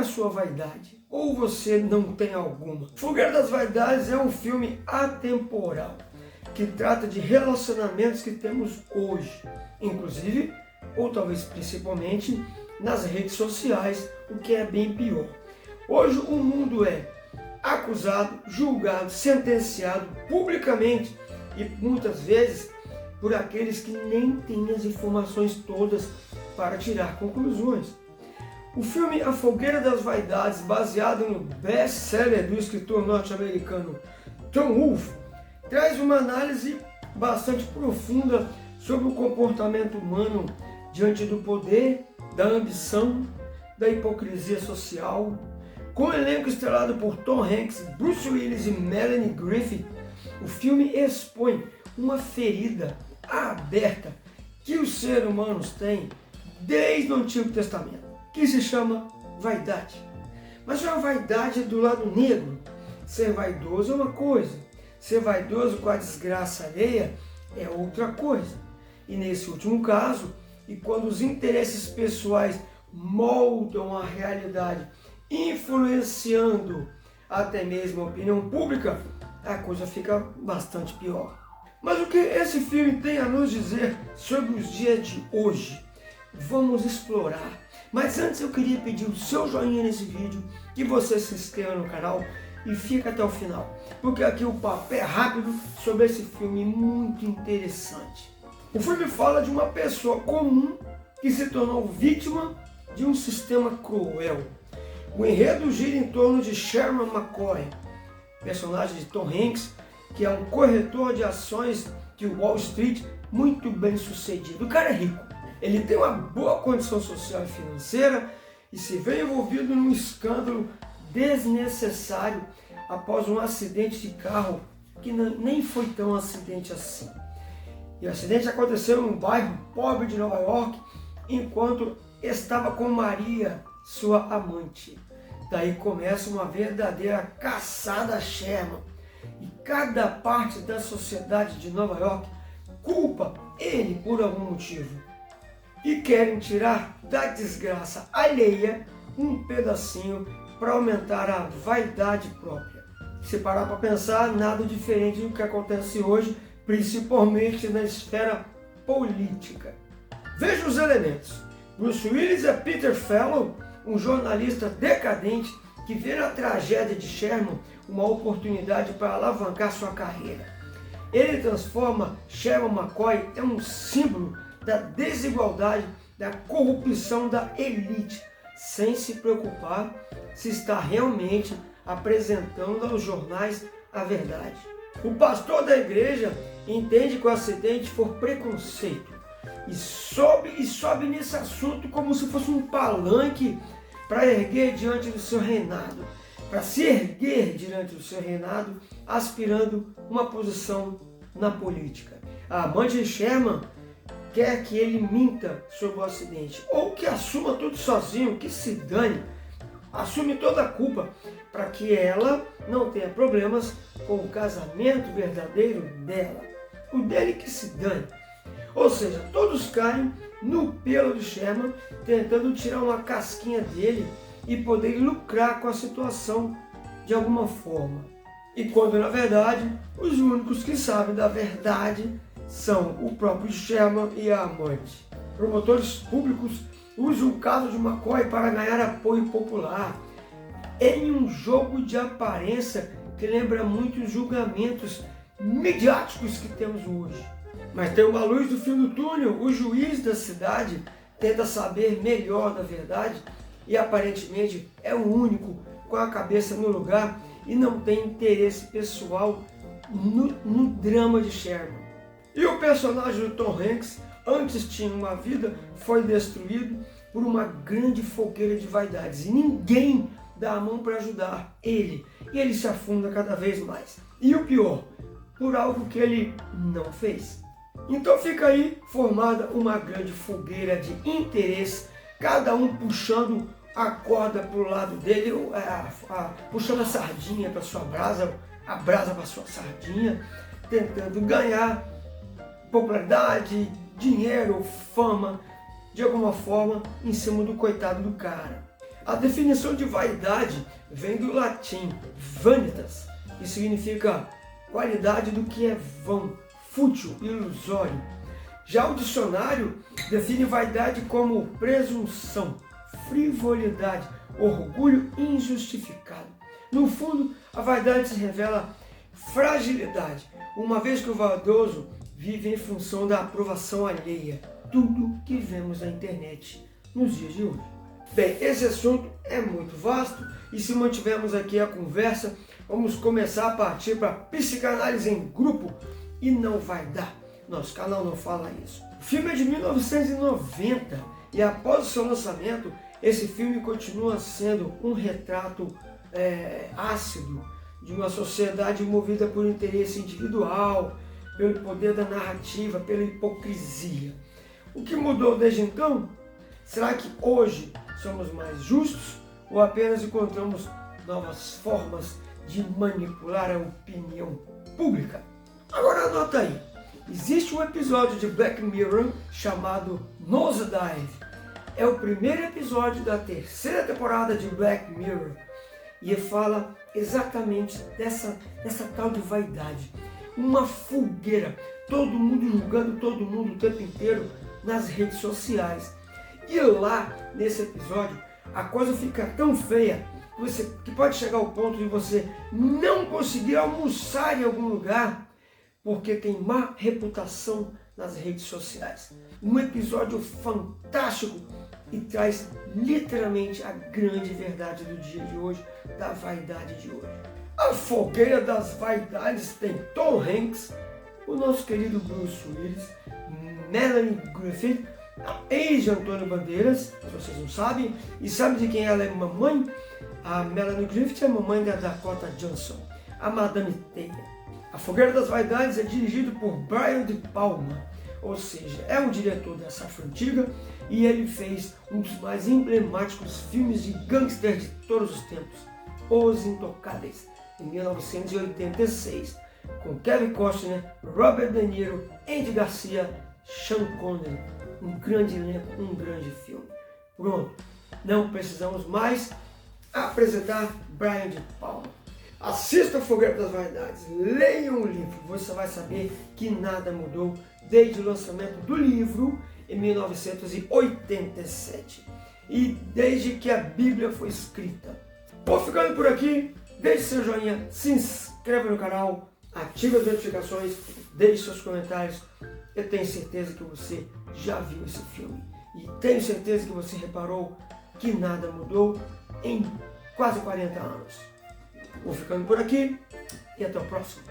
a sua vaidade? Ou você não tem alguma? Fogueira das Vaidades é um filme atemporal, que trata de relacionamentos que temos hoje, inclusive, ou talvez principalmente, nas redes sociais, o que é bem pior. Hoje o mundo é acusado, julgado, sentenciado publicamente e muitas vezes por aqueles que nem têm as informações todas para tirar conclusões. O filme A Fogueira das Vaidades, baseado no best-seller do escritor norte-americano Tom Wolfe, traz uma análise bastante profunda sobre o comportamento humano diante do poder, da ambição, da hipocrisia social. Com o elenco estrelado por Tom Hanks, Bruce Willis e Melanie Griffith, o filme expõe uma ferida aberta que os seres humanos têm desde o Antigo Testamento, que se chama vaidade. Mas é uma vaidade do lado negro. Ser vaidoso é uma coisa, ser vaidoso com a desgraça alheia é outra coisa. E nesse último caso, e quando os interesses pessoais moldam a realidade, influenciando até mesmo a opinião pública, a coisa fica bastante pior. Mas o que esse filme tem a nos dizer sobre os dias de hoje? Vamos explorar. Mas antes eu queria pedir o seu joinha nesse vídeo, que você se inscreva no canal e fica até o final, porque aqui o papo é rápido sobre esse filme muito interessante. O filme fala de uma pessoa comum que se tornou vítima de um sistema cruel. O enredo gira em torno de Sherman McCoy, personagem de Tom Hanks, que é um corretor de ações de Wall Street muito bem sucedido. O cara é rico, ele tem uma boa condição social e financeira e se vê envolvido num escândalo desnecessário após um acidente de carro que nem foi tão acidente assim. E o acidente aconteceu num bairro pobre de Nova York, enquanto estava com Maria, sua amante. Daí começa uma verdadeira caçada a Sherman. E cada parte da sociedade de Nova York culpa ele por algum motivo. E querem tirar da desgraça alheia um pedacinho para aumentar a vaidade própria. Se parar para pensar, nada diferente do que acontece hoje, principalmente na esfera política. Veja os elementos. Bruce Willis é Peter Fellow, um jornalista decadente que vê na tragédia de Sherman uma oportunidade para alavancar sua carreira. Ele transforma Sherman McCoy em um símbolo da desigualdade, da corrupção da elite, sem se preocupar se está realmente apresentando aos jornais a verdade. O pastor da igreja entende que o acidente foi preconceito e sobe nesse assunto como se fosse um palanque para erguer diante do seu reinado, para se erguer diante do seu reinado, aspirando uma posição na política. A amante de Sherman quer que ele minta sobre o acidente, ou que assuma tudo sozinho, que se dane, assume toda a culpa, para que ela não tenha problemas com o casamento verdadeiro dela, o dele que se dane. Ou seja, todos caem no pelo de Sherman, tentando tirar uma casquinha dele e poder lucrar com a situação de alguma forma. E quando na verdade, os únicos que sabem da verdade são o próprio Sherman e a amante. Promotores públicos usam o caso de McCoy para ganhar apoio popular, em um jogo de aparência que lembra muito os julgamentos midiáticos que temos hoje. Mas tem uma luz do fim do túnel. O juiz da cidade tenta saber melhor da verdade e aparentemente é o único com a cabeça no lugar e não tem interesse pessoal no drama de Sherman. E o personagem do Tom Hanks, antes tinha uma vida, foi destruído por uma grande fogueira de vaidades e ninguém dá a mão para ajudar ele. E ele se afunda cada vez mais. E o pior, por algo que ele não fez. Então fica aí formada uma grande fogueira de interesse, cada um puxando a corda para o lado dele, puxando a sardinha para sua brasa, a brasa para sua sardinha, tentando ganhar popularidade, dinheiro, fama, de alguma forma, em cima do coitado do cara. A definição de vaidade vem do latim vanitas, que significa qualidade do que é vão, fútil, ilusório. Já o dicionário define vaidade como presunção, frivolidade, orgulho injustificado. No fundo, a vaidade se revela fragilidade, uma vez que o vaidoso vive em função da aprovação alheia. Tudo que vemos na internet nos dias de hoje. Bem, esse assunto é muito vasto e se mantivermos aqui a conversa, vamos começar a partir para psicanálise em grupo e não vai dar. Nosso canal não fala isso. O filme é de 1990 e após o seu lançamento, esse filme continua sendo um retrato ácido de uma sociedade movida por interesse individual, pelo poder da narrativa, pela hipocrisia. O que mudou desde então? Será que hoje somos mais justos ou apenas encontramos novas formas de manipular a opinião pública? Agora anota aí, existe um episódio de Black Mirror chamado Nosedive. É o primeiro episódio da terceira temporada de Black Mirror e fala exatamente dessa tal de vaidade. Uma fogueira, todo mundo julgando todo mundo o tempo inteiro nas redes sociais. E lá, nesse episódio, a coisa fica tão feia que pode chegar ao ponto de você não conseguir almoçar em algum lugar porque tem má reputação nas redes sociais. Um episódio fantástico e traz literalmente a grande verdade do dia de hoje, da vaidade de hoje. A fogueira das vaidades tem Tom Hanks, o nosso querido Bruce Willis, Melanie Griffith, a ex de Antônio Bandeiras, se vocês não sabem, e sabe de quem ela é mamãe? A Melanie Griffith é a mamãe da Dakota Johnson, a Madame Teia. A Fogueira das Vaidades é dirigido por Brian De Palma, ou seja, é o diretor da safra antiga e ele fez um dos mais emblemáticos filmes de gangster de todos os tempos, Os Intocáveis, em 1986, com Kevin Costner, Robert De Niro, Andy Garcia, Sean Connery. Um grande elenco, um grande filme. Pronto, não precisamos mais apresentar Brian De Palma. Assista a Fogueira das Vaidades, leiam o livro, você vai saber que nada mudou desde o lançamento do livro em 1987 e desde que a Bíblia foi escrita. Vou ficando por aqui, deixe seu joinha, se inscreva no canal, ative as notificações, deixe seus comentários. Eu tenho certeza que você já viu esse filme e tenho certeza que você reparou que nada mudou em quase 40 anos. Vou ficando por aqui e até o próximo.